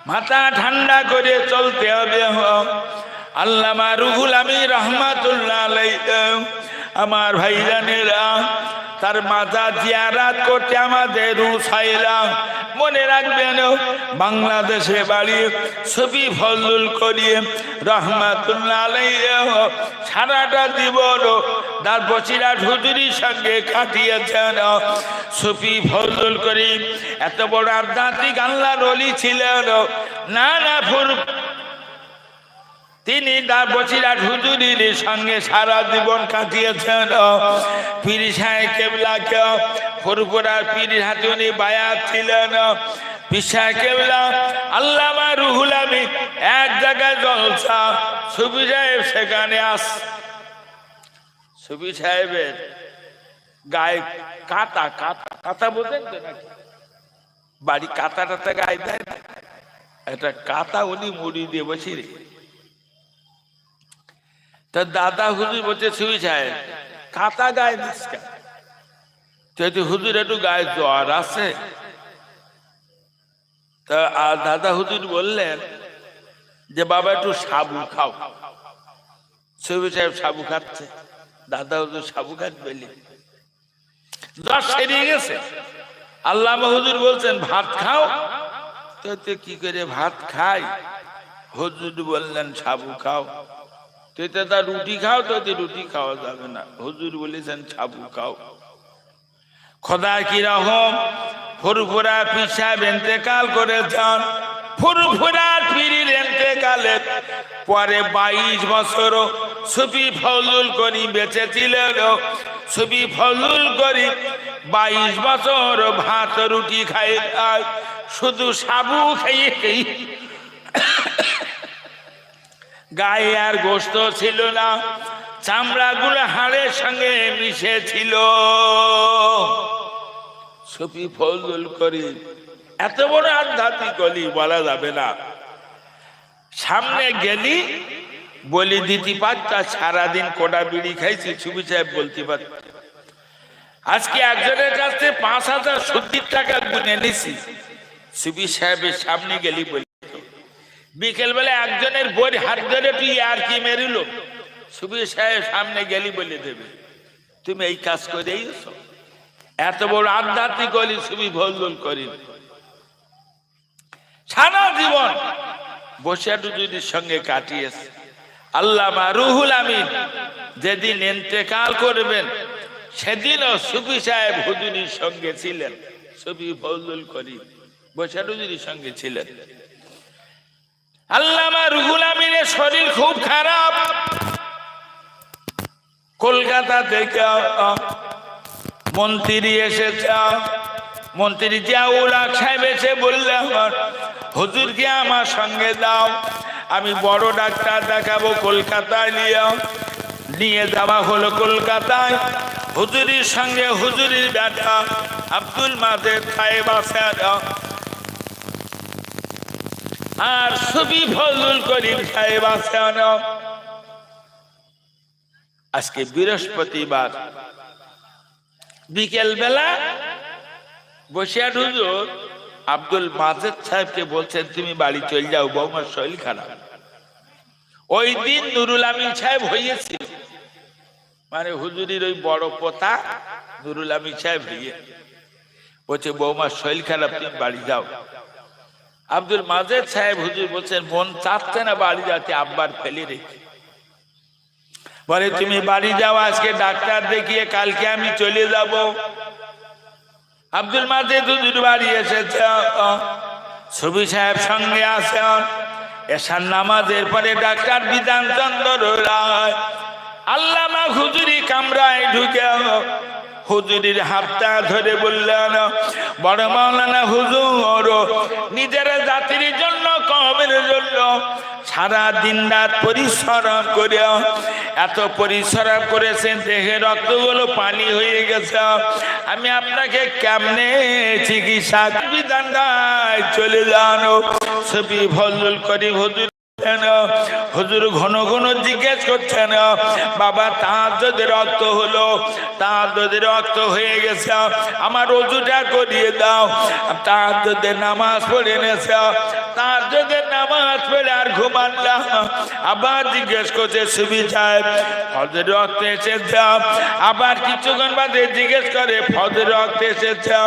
মাথা ঠান্ডা করে চলতে হবে। আল্লামা রুহুল আমিন রহমাতুল্লাহ আলাইহি, আমার ভাইজানেরা, তার মাথা জিয়ারাত করতে আমাদের উসাইলা। মনে রাখবেন, বাংলাদেশে বাড়ি ছবি ফজলুল করিম রহমাতুল্লাহ আলাইহি সারাটা জীবন তার বসিরহাট হুজুরির সঙ্গে কাটিয়েছেন। ছবি ফজলুল করিম এত বড় আধ্যাত্মিক আল্লাহর ওলি ছিলেন। না না, তিনি তার বসিরহাট হুজুরির সঙ্গে সারা জীবন কাটিয়েছেন। পীর সাহেব কেবলাকে ফুরফুরার পীর হাতে উনি বায়াত ছিলেন। পীর সাহেব কেবলা আল্লামা রুহুল আমিন এক জায়গায় জলসা, সুফি সাহেব সেখানে সুফি সাহেবের গায়ে কাটা কাটা কাটা বোঝেন তো নাকি? বাড়ি কাটা টাটা গায়ে দেয় না, একটা কাটা উনি মুড়ি দিয়ে বসি রে। তার দাদা হুজুর বলছে সুফি সাহেব কাটা গায়ে দিস কেন? হুজুর একটু গায়ে জ্বর আছে। তা দাদা হুজুর বললেন যে বাবা একটু সাবু খাও। সুফি সাহেব সাবু খাচ্ছে, দাদা হুজুর সাবু খাচ্ছে বলি জ্বর সেরে গেছে। আল্লামা হুজুর বলছেন ভাত খাও। তো কি করে ভাত খাই? হুজুর বললেন সাবু খাও। তুই তো তা রুটি খাও, তো রুটি খাওয়া যাবে না, হুজুর বলেছেন সাবু খাও। খোদা কি রহম, ফুরফুরা পীর সাহেব ইন্তেকাল করেছেন। ফুরফুরার পীরের ইন্তেকালের পরে 22 বছর সুফি ফজলুল করিম বেঁচে ছিলেন। সুফি ফজলুল করিম 22 বছর ভাত রুটি খায়, শুধু সাবু খাইয়ে গায়ে আর গোস্ত ছিল না, চামড়া গুলো হাড়ের সঙ্গে মিশে ছিল। সুফি ফজলুল করিম এত বড় আধ্যাত্মিক অলি বলা যাবে না। সামনে গেলি বলি দিতে পারতা, সারাদিন কোটা বিড়ি খাইছি, সুফি সাহেব বলতে পারত আজকে একজনের কাছে ৫,০০০ সুদির টাকা গুনে নিছি, সুবি সাহেবের সামনে গেলি বলি, বিকেল বেলা একজনের বই হাত ধরে তুই আর কি মেরিল, সুবি সাহেব সামনে গেলি বলে দেবে তুমি এই কাজ করেই এত বড় আধ্যাত্মিক হলি সুবি ভুল করি। সারা জীবন বসিয়াটুজুরির সঙ্গে কাটিয়েছে। আল্লামা রুহুল আমিন যেদিন ইন্তেকাল করবেন সেদিনও সুফি সাহেব হুজুরির সঙ্গে ছিলেন, সুফি ফজলুল করিম বসিয়াটুজুরির সঙ্গে ছিলেন। আল্লামা রুহুল আমিনের শরীর খুব খারাপ, কলকাতা থেকে মন্ত্রী এসেছে, মন্ত্রী জিয়াউল হক সাহেব এসে বললেন হুজুরকে আমার সঙ্গে দাও, আমি বড় ডাক্তার দেখাবো কলকাতায় নিয়ে যাওয়া হলো কলকাতায়। হুজুরির সঙ্গে হুজুরির বেটা আব্দুল মাজেদ সাহেব আছে আর সুফি ফজলুল করিম সাহেব আছে। আজকে বৃহস্পতিবার বিকেল বেলা বসিয়াট হুজুর আব্দুল মাজেদ সাহেবকে বলছেন তুমি বাড়ি চলে যাও, বৌমার শরীর খারাপ। ওই দিন নুরুল আমিন সাহেব হয়েছিল, মানে হুজুরির ওই বড় পোতা নুরুল আমিন সাহেব হয়ে বলছে বৌমার শরীর খারাপ তুমি বাড়ি যাও। আব্দুল মাজেদ সাহেব হুজুর বলছেন মন চাচ্ছে না বাড়ি যাতে, আব্বার ফেলে রেখে বলে তুমি বাড়ি যাও, আজকে ডাক্তার দেখিয়ে কালকে আমি চলে যাব। আব্দুল মাজেদ হুজুর বাড়ি এসেছে, সুফি সাহেব সঙ্গে আসেন। এশার নামাজের পরে ডাক্তার বিধানচন্দ্র রায় আল্লামা হুজুরি কামরায় ঢুকে হুজুরির হাতটা ধরে বললেন বড় মাওলানা হুজুর, নিজের জাতির জন্য কওমের জন্য সারা দিন রাত পরিশ্রম করে এত পরিশ্রম করেছেন, দেহের রক্তগুলো পানি হয়ে গেছে, আমি আপনাকে কেমনে চিকিৎসা বিধানটায় চলে যান। সুফি ফজলুল করিম হুজুর হুজুর ঘন ঘন জিজ্ঞেস করছেন বাবা তার যদি রক্ত হলো, তার যদি রক্ত হয়ে গেছে আমার ওযুটা করিয়ে দাও, তার যদি নামাজ পড়ে নেছে, তার যদি নামাজ পড়ে আর ঘুমান না। আবার জিজ্ঞেস করছে সুফি সাহেব ফজর রক্ত এসেছে, আবার কিছুক্ষণ বাদে জিজ্ঞেস করে ফজর রক্ত এসেছে,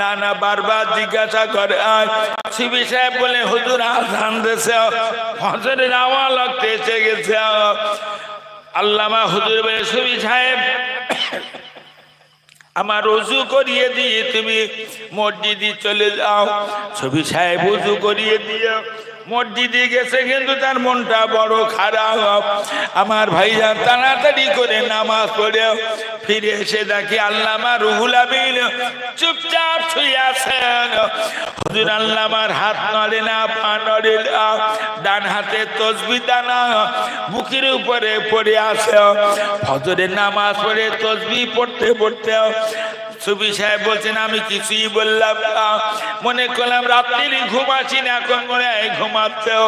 না না বারবার জিজ্ঞাসা করে। সুফি সাহেব বলে হুজুর আযান দিয়েছে, ফজরের আওয়াজ লাগতে এসে গেছে। আল্লামা হুজুর বলে সুফি সাহেব আমার ওযু করিয়ে দিয়ে তুমি মসজিদে চলে যাও। সুফি সাহেব ওযু করিয়ে দিয়ে মসজিদে গেছে, কিন্তু তার মনটা বড় খারাপ। আমার ভাইজান তাড়াতাড়ি করে নামাজ পড়ে ফিরে এসে দেখি আল্লামা রুহুল আমিন চুপচাপ শুয়ে আছেন। হুজুর আল্লামার হাত নড়ে না, পা নড়ে না, ডান হাতে তসবিহ দানা বুকের উপরে পড়ে আছে। ফজরের নামাজ পড়ে তসবিহ পড়তে পড়তে সুফি সাহেব বলছেন আমি কিছুই বললাম না, মনে করলাম রাত্রির ঘুম আসি না, এখন মনে হয় ঘুমাতেও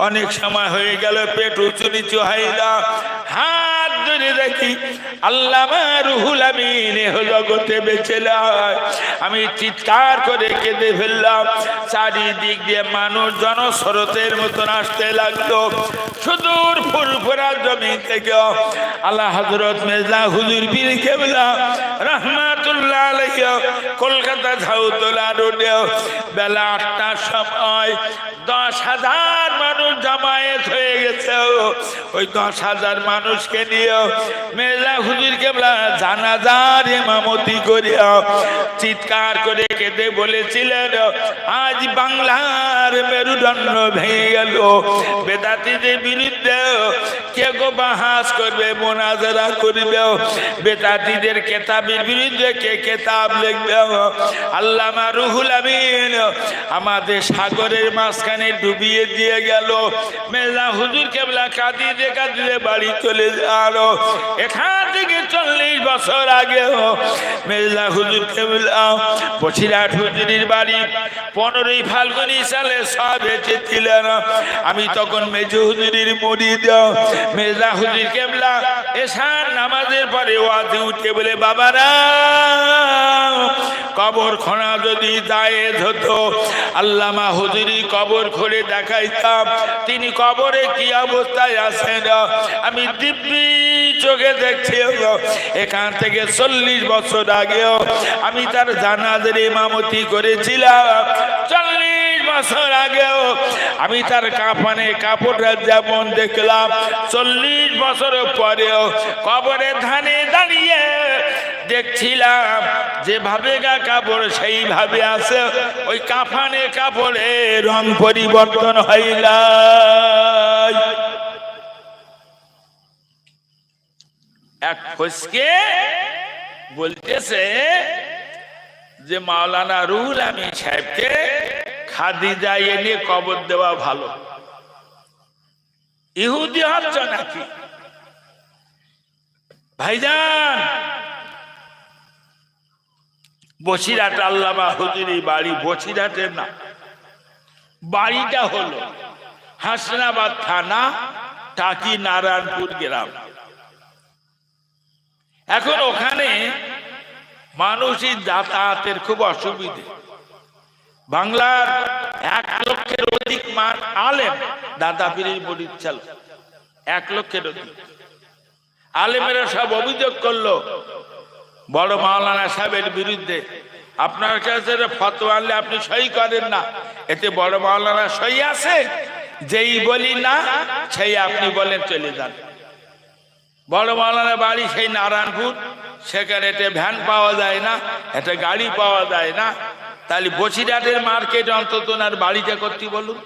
অনেক সময় হয়ে গেল, পেট উঁচু নিচু হয় না। হাত ধরে দেখি আল্লামা রুহুল আমিন জগতে বেঁচে নাই। আমি চিৎকার করে কেঁদে ফেললাম। চারিদিক দিয়ে মানুষ জনস্রোতের মতন আসতে লাগলো। সুদূর ফুরফুরা জমি থেকে আল্লাহ হযরত মির্জা হুজুর পীর কেবলা রাহমাতুল্লাহ আলাইহি কলকাতা ঝাউতলা রোডে বেলা ৮টার সময় ১০,০০০ মানুষ জামায়েত হয়ে গেছে। ওই ১০,০০০ মানুষকে নিয়ে মির্জা হুজুর কেবলা জানাজার ইমামতি করিয়া চিৎকার করে কেঁদে বলেছিলেন আজ বাংলার মেরুদণ্ড ভেঙে গেল। বেদাতীদের বিরুদ্ধে কে গো বাহাস করবে, মোনাজারা করবে, বেদাতীদের কেতাবের বিরুদ্ধে কে কেতাব লিখবে। আল্লামা রুহুল আমিন আমাদের সাগরের মাঝখানে ডুবিয়ে দিয়ে গেল। মির্জা হুজুর কেবলা কাঁদিতে কাঁদিতে বাড়ি চলে গেল। এখান থেকে ৪০ বছর আগে মির্জা হুজুর কেবলা বসিরহাট হুজুরের বাড়ি ১৫ই ফাল্গুনি সালে সব এসেছিলেন। আমি তখন মেজো হুজুরের মুরিদ। মির্জা হুজুর কেবলা এশার নামাজের পরে ওয়াজে উঠে বলে বাবারা কবর খোঁড়া যদি জায়েজ হতো, আল্লামা হুজুরি কবর খুলে দেখাইতাম তিনি কবরে কি অবস্থায় আছেন। আমি দিব্যি চোখে দেখছি। এখান থেকে 40 বছর আগেও আমি তার জানাজার ইমামতি করেছিলাম। 40 বছর আগেও আমি তার কাফনে কাপড়টা যেমন দেখলাম, 40 বছর পরেও কবরে ধানে দাঁড়িয়ে দেখছিলাম যেভাবে গা কাপড় সেইভাবে আছে। ওই কাফনে কাপড়ে রং পরিবর্তন হয় না। এক ফসকে বলতেছে যে মাওলানা রুহুল আমিন সাহেবকে খাদিজা এনে কবর দেওয়া ভালো। ইহুদি হচ্ছ নাকি ভাইজান? বসিরহাট আল্লামা হুজুরি বাড়ি বসিরহাটের না, বাড়িটা হলো হাসনাবাদ থানা, টাকি নারায়ণপুর গ্রাম। এখন ওখানে মানুষের যাতায়াতের খুব অসুবিধে। বাংলার 1 লক্ষের অধিক আলেম দাদা পীরের মুরিদ ছিল, 1 লক্ষের অধিক আলেমেরা সব অভিযোগ করলো বড় মাওলানা সাহেবের বিরুদ্ধে। আপনার কাছে ফতোয়া আনলে আপনি সই করেন না, এতে বড় মাওলানা সই আছে? যেই বলি না সেই আপনি বলেন চলে যান। বড় মাওলানা বাড়ি সেই নারায়ণপুর, সেখানে একটা ভ্যান পাওয়া যায় না, একটা গাড়ি পাওয়া যায় না। তাহলে বসিরহাটের মার্কেট অন্তত ওনার বাড়িটা করতে বলুন।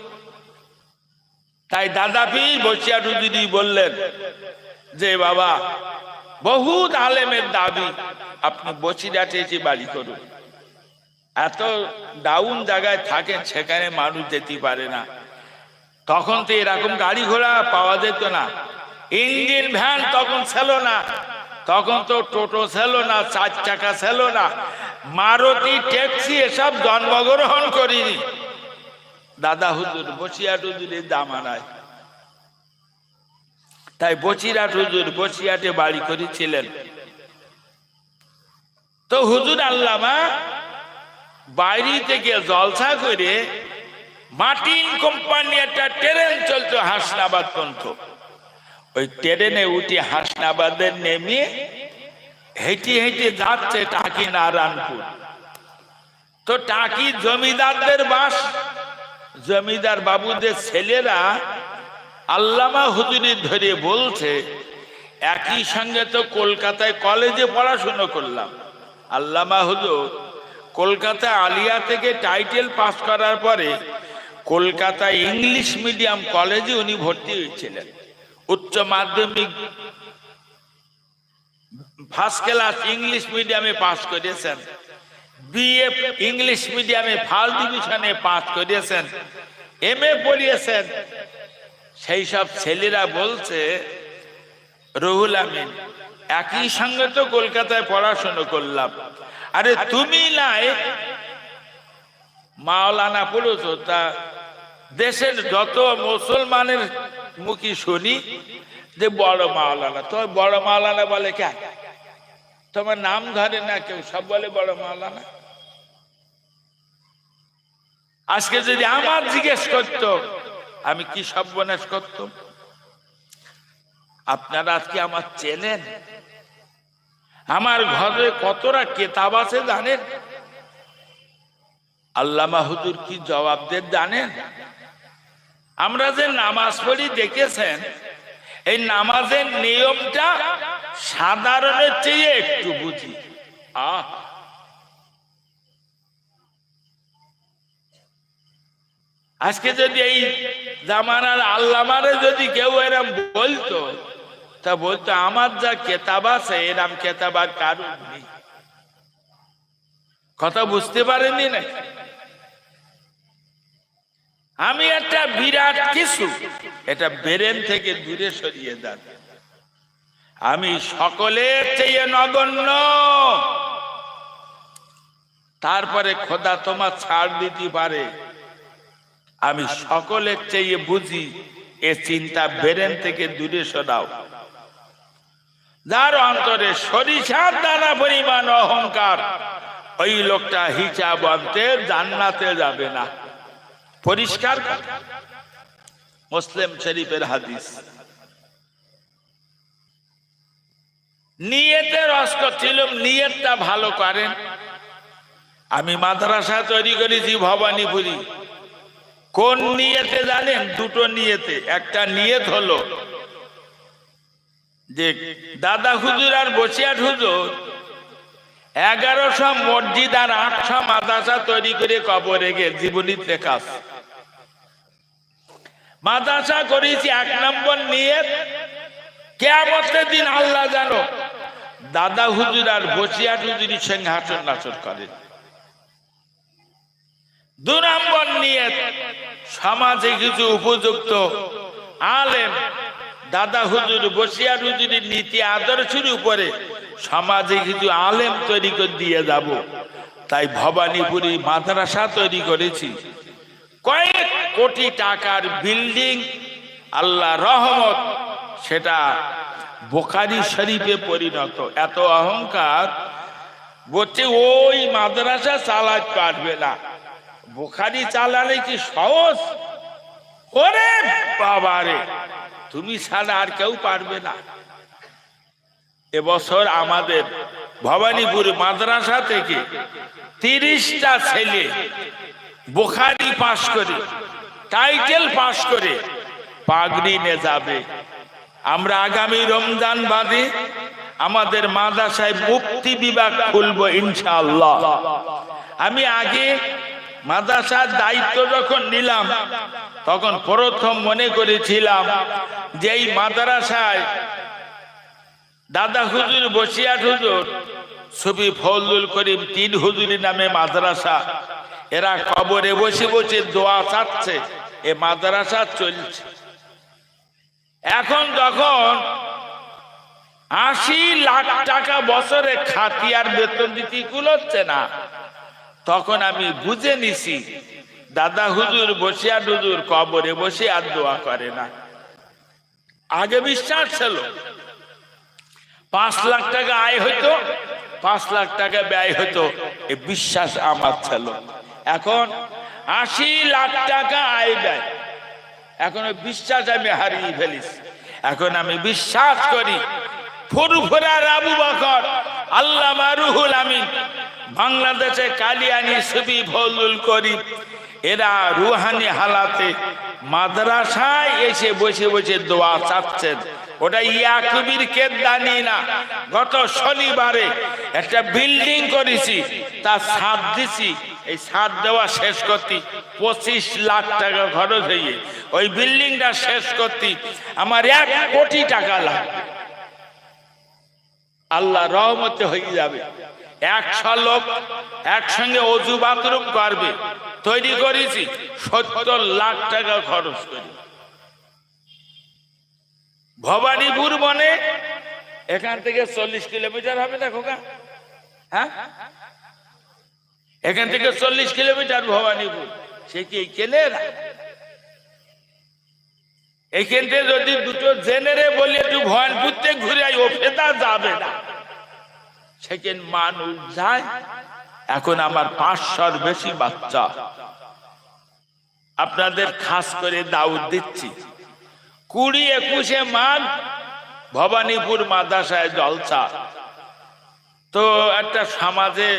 তাই দাদা পীর বসিরহাট হুজুরি বললেন যে বাবা, বহুত আলেমের দাবি আপনি বসিরহাটে এসে বাড়ি করুন। এত ডাউন জায়গায় থাকেন, সেখানে মানুষ যেতে পারে না। তখন তো এরকম গাড়ি ঘোড়া পাওয়া যেত না, ইঞ্জিন ভ্যান তখন ছিল না, তখন তো টোটো ছিল না, 4 চাকা ছিল না, মারুতি ট্যাক্সি এসব জন্মগ্রহণ করিনি। দাদা হুজুর বসিরহাট হুজুরের জামানায়, তাই বসিরহাট হুজুর বসিরহাটে বাড়ি করেছিলেন। তো হুজুর আল্লামা বাইরে থেকে জলসা করে মার্টিন কোম্পানি একটা ট্রেন চলতো হাসনাবাদ পর্যন্ত, ওই ট্রেনে উঠে হাসনাবাদে নেমে হেঁটে হেঁটে যাচ্ছে টাকি নারায়ণপুর। তো টাকি জমিদারদের বাস, জমিদার বাবুদের ছেলেরা আল্লামা হুজুরি ধরে বলছে একই সঙ্গে তো কলকাতায় কলেজে পড়াশুনো করলাম। আল্লামা হুজুর কলকাতা আলিয়া থেকে টাইটেল পাস করার পরে কলকাতা ইংলিশ মিডিয়াম কলেজে উনি ভর্তি হয়েছিলেন। উচ্চ মাধ্যমিক ফার্স্ট ক্লাস ইংলিশ মিডিয়ামে পাস করেছেন, বিএ ইংলিশ মিডিয়ামে ফার্স্ট ডিভিশনে পাস করেছেন, এমএ পড়িয়েছেন। সেই সব ছেলেরা বলছে রুহুল আমিন একই সঙ্গে তো কলকাতায় পড়াশোনা করলাম, আরে তুমি নাই মাওলানা পড়েছো, তা দেশের যত মুসলমানের মুখী শুনি যে বড় মাওলানা। তো বড় মাওলানা বলে কেন? তোমার নাম ধরে না কেউ, সব বলে বড় মাওলানা। আজকে যদি আমার জিজ্ঞেস করতো আমি কি সর্বনাশ করতাম? আপনারা আজকে আমার চেনেন? আমার ঘরে কতটা কেতাব আছে জানেন? আল্লামা হুজুর কি জবাব দেন জানেন? আমরা যে নামাজ পড়ি দেখেছেন, এই নামাজের নিয়মটা সাধারণের চেয়ে একটু বুঝি। আজকে যদি এই জামানার আল্লামারে যদি কেউ এরম বলতো, তা বলতো আমার যা কেতাব আছে এরম কেতাব আর কারণ নেই। কথা বুঝতে পারেননি না? আমি একটা বিরাট কিছু, এটা ব্রেন থেকে দূরে সরিয়ে যান। আমি সকলের চেয়ে নগণ্য, তারপরে খোদা তোমার ছাড় দিতে পারে। আমি সকলের চেয়ে বুঝি, এ চিন্তা ব্রেন থেকে দূরে সরাও। যার অন্তরে সরিষার দানা পরিমাণ অহংকার, ওই লোকটা হিসাব আনতে জান্নাতে যাবে না। পরিষ্কার কথা, মুসলিম শরীফের হাদিস। নিয়তের রস করছিলাম, নিয়তটা ভালো করেন। আমি মাদ্রাসা তৈরি করেছি ভবানীপুরি। কোন নিয়তে জানেন? দুটো নিয়তে। একটা নিয়ত হলো যে দাদা হুজুর আর বসিয়াট হুজুর 1100 মসজিদ আর 800 মাদ্রাসা তৈরি করে কবরে গে জীবনীতে কাজ। মাদ্রাসা করেছি 1 নম্বর নিয়ত, কিয়ামতের দিন আল্লাহ জানো দাদা হুজুর আর বসিয়াট হুজুরের সঙ্গে হাসর নাচর করেন। 2 নম্বর নিয়ত, সমাজে কিছু উপযুক্ত আলেম দাদা হুজুর বসিয়াট হুজুরের নীতি আদর্শের উপরে সমাজে কিছু আলেম তৈরি করে দিয়ে যাব। তাই ভবানীপুরি মাদ্রাসা তৈরি করেছি। কয়েক কোটি টাকার বিল্ডিং, আল্লাহ রহমত, সেটা বুখারী শরীফে পরিণত। এত অহংকার, বলছে ওই মাদ্রাসা চালাতে পারবে না। বুখারী চালালে কি সহজ? ওরে বাবারে, তুমি ছাড়া আর কেউ পারবে না। এবছর আমাদের ভবানীপুর মাদ্রাসা থেকে 30টা ছেলে বুখারী পাশ করে, টাইটেল পাশ করে পাগড়ি নিয়ে যাবে। আমরা আগামী রমজান বাদে আমাদের মাদ্রাসায় মুফতি বিভাগ খুলবো ইনশাআল্লাহ। আমি আগে মাদ্রাসার দায়িত্ব যখন নিলাম তখন প্রথম মনে করেছিলাম যে এই মাদ্রাসায় দাদা হুজুর বসিয়াট হুজুর, সুফি ফজলুল করিম 3 হুজুরের নামে মাদ্রাসা, এরা কবরে বসে বসে দোয়া চাচ্ছে, এ মাদ্রাসা চলছে। এখন যখন 80 লাখ টাকা বছরে খাতিয়ার বেতন দিতে কুলোচ্ছে না, তখন আমি বুঝে নিছি দাদা হুজুর বসিয়াট হুজুর কবরে বসে আর দোয়া করে না। আগে বিশ্বাস ছিল 5 লাখ টাকা আয় হইতো, 5 লাখ টাকা ব্যয় হতো, এই বিশ্বাস আমার ছিল। এখন 80 লাখ টাকা আয় ব্যয়, এখন বিশ্বাস আমি হারিয়ে ফেলিছি। এখন আমি বিশ্বাস করি ফুরফুরার আবু বকর, আল্লামা রুহুল আমিন, বাংলাদেশে কালিয়ানি সুফি ফজলুল করিম, এরা রুহানি হালাতে মাদ্রাসায় এসে বসে বসে দোয়া চাচ্ছেন। ওটা ইয়াকুবির কেদানি না। গত শনিবারে একটা বিল্ডিং করেছি, তার ছাদ দিছি। এই ছাদ দেওয়া শেষ করতে 25 লাখ টাকা খরচ হয়ে, ওই বিল্ডিংটা শেষ করতে আমার 1 কোটি টাকা লাগবে। আল্লাহ রহমতে হয়ে যাবে। 100 লোক একসঙ্গে অজু বাথরুম করবে, তৈরি করেছি 70 লাখ টাকা খরচ করি। ভবানীপুর মানে এখান থেকে 40 কিলোমিটার হবে না খোকা? হ্যাঁ, এখান থেকে 40 কিলোমিটার ভবানীপুর। সে কি কেনে না? এখান থেকে যদি দুটো জেনারে বলি একটু ভবানীপুরতে ঘুরে আই, ও ফেদা যাবে না। সেখানে মানুষ যায়। এখন আমার 500-র বেশি বাচ্চা, আপনাদের খাস করে দাওয়াত দিচ্ছি। 20-21 মাঘ ভবানীপুর মাদ্রাসায় জলসা। তো একটা সমাজে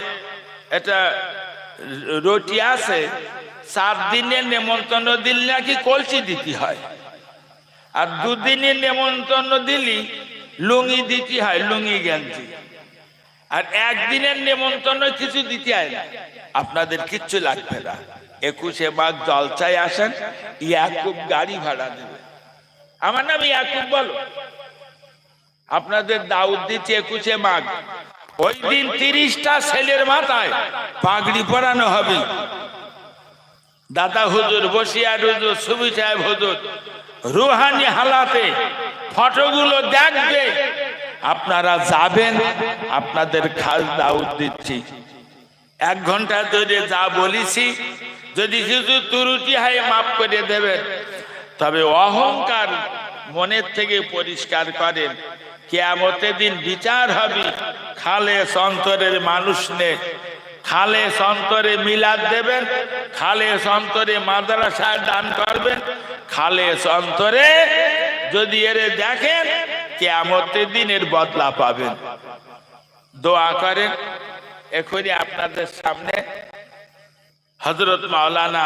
একটা রুটি আছে, 4 দিনের নেমন্তন্ন দিলে নাকি কলসি দিতে হয়, আর 2 দিনের নেমন্তন্ন দিলি লুঙ্গি দিতে হয়, লুঙ্গি গেঞ্জি। আর 1 দিনের নেমন্তন্ন কিছু দিতে হয় না, আপনাদের কিচ্ছু লাগবে না। 21 মাঘ জলসায় আসেন, ইয়াকুব গাড়ি ভাড়া দেবে। আমার নাম ইয়াকুব বলো। আপনাদের দাওয়াত দিচ্ছে 21 মাঘ। ওই দিন 30টা ছেলের মাথায় পাগড়ি পরানো হবে। দাদা হুজুর বসিয়াট হুজুর, সুফি সাহেব হুজুর রুহানি হালাতে ফটোগুলো দেখবে। আপনারা যাবেন, আপনাদের খাস দাওয়াত দিচ্ছি। 1 ঘন্টা ধরে যা বলেছি, যদি কিছু ত্রুটি হয় মাফ করে দেবেন। তবে অহংকার মনের থেকে পরিষ্কার করেন। কিয়ামতের দিন বিচার হবে, খালেস অন্তরের মানুষ নে খালেস অন্তরে মিলাদ দেবেন, খালেস অন্তরে মাদ্রাসায় দান করবেন, খালেস অন্তরে যদি এর দেখেন কিয়ামতের দিনের বদলা পাবেন। দোয়া করেন। এখনই আপনাদের সামনে হযরত মাওলানা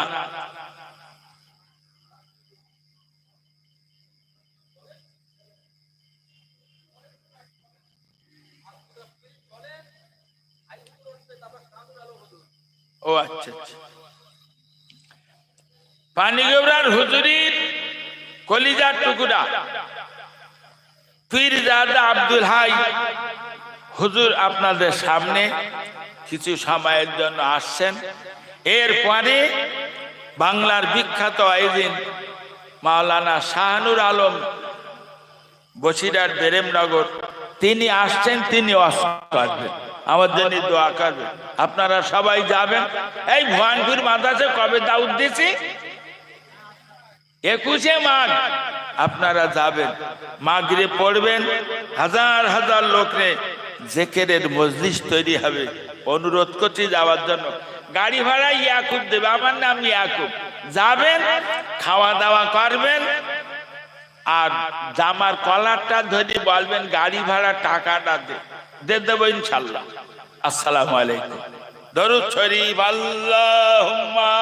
ও আচ্ছা আচ্ছা পানিগোবরার হুজুরির কলিজার টুকরা পীরজাদা আব্দুল হাই হুজুর আপনাদের সামনে কিছু সময়ের জন্য আসছেন। এরপরে বাংলার বিখ্যাত আইজিন মাওলানা শাহানুর আলম বসিরহাট বেরেমনগর তিনি আসছেন, তিনি ওয়াজ করবেন, আমার জন্য দোয়া করবেন। আপনারা সবাই যাবেন। এই ভুয়ানপুর মাদ্রাসায় কবে দাওয়াত দিয়েছি? 21শে মাঘ। আপনারা যাবেন, মাগরিব পড়বেন, হাজার হাজার লোকরে জিকিরের মজলিস তৈরি হবে। অনুরোধ করছি যাওয়ার জন্য। গাড়ি ভাড়া ইয়াকুব দেবে, আমার নাম ইয়াকুব। যাবেন, খাওয়া দাওয়া করবেন, আর জামার কলারটা ধরে বলবেন গাড়ি ভাড়া টাকাটা দে দেবো ইনশাল্লাহ। আসসালামু আলাইকুম। দরুদ শরীফ। আল্লাহুম্মা